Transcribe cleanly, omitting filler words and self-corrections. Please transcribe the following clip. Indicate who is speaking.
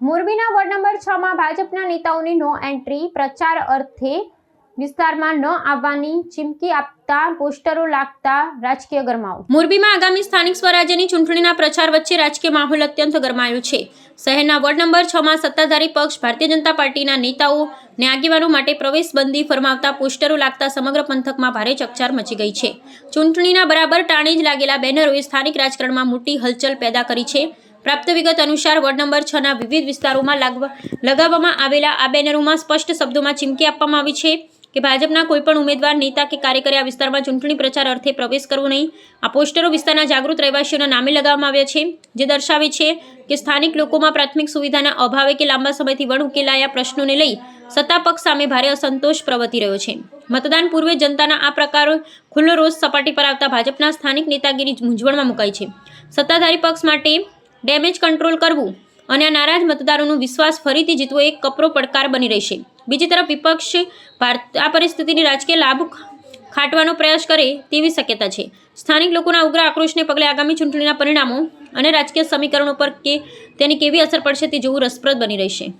Speaker 1: મોરબીના ward number 6 માં ભાજપના નેતાઓની નો એન્ટ્રી પ્રચાર અર્થે વિસ્તારમાં ન આવવાની ચીમકી આપતા પોસ્ટરો લાગતા રાજકીય ગરમાવો. મોરબીમાં આગામી સ્થાનિક સ્વરાજ્યની ચૂંટણીના પ્રચાર વચ્ચે રાજકીય માહોલ અત્યંત ગરમાયો છે. શહેરના વોર્ડ નંબર 6 માં સત્તાધારી પક્ષ ભારતીય જનતા પાર્ટીના નેતાઓ ને આગેવાનો માટે પ્રવેશબંધી ફરમાવતા પોસ્ટરો લાગતા સમગ્ર પંથકમાં ભારે ચકચાર મચી ગઈ છે. ચૂંટણીના બરાબર ટાણે જ લાગેલા બેનરોએ સ્થાનિક રાજકારણમાં મોટી હલચલ પેદા કરી છે. પ્રાપ્ત વિગત અનુસાર વોર્ડ નંબર 6 ના વિવિધ વિસ્તારોમાં લગાવવામાં આવેલા આ બેનરોમાં સ્પષ્ટ શબ્દોમાં ચીમકી આપવામાં આવી છે કે ભાજપના કોઈપણ ઉમેદવાર, નેતા કે કાર્યકરે આ વિસ્તારમાં ચૂંટણી પ્રચાર અર્થે પ્રવેશ કરવો નહીં. આ પોસ્ટરો વિસ્તારના જાગૃત રહેવાસીઓના નામે લગાવવામાં આવ્યા છે, જે દર્શાવે છે કે સ્થાનિક લોકોમાં પ્રાથમિક સુવિધાના અભાવે કે લાંબા સમયથી વણ ઉકેલાયા પ્રશ્નોને લઈ સત્તા પક્ષ સામે ભારે અસંતોષ પ્રવર્તી રહ્યો છે. મતદાન પૂર્વે જનતાના આ પ્રકાર ખુલ્લો રોષ સપાટી પર આવતા ભાજપના સ્થાનિક નેતાગીરી મૂંઝવણમાં મુકાઈ છે. સત્તાધારી પક્ષ માટે ડેમેજ કંટ્રોલ કરવું અને આ નારાજ મતદારોનો વિશ્વાસ ફરીથી જીતવો એક કપરો પડકાર બની રહેશે. બીજી તરફ વિપક્ષ આ પરિસ્થિતિની રાજકીય લાભ ખાટવાનો પ્રયાસ કરે તેવી શક્યતા છે. સ્થાનિક લોકોના ઉગ્ર આક્રોશને પગલે આગામી ચૂંટણીના પરિણામો અને રાજકીય સમીકરણો પર તેની કેવી અસર પડશે તે જોવું રસપ્રદ બની રહેશે.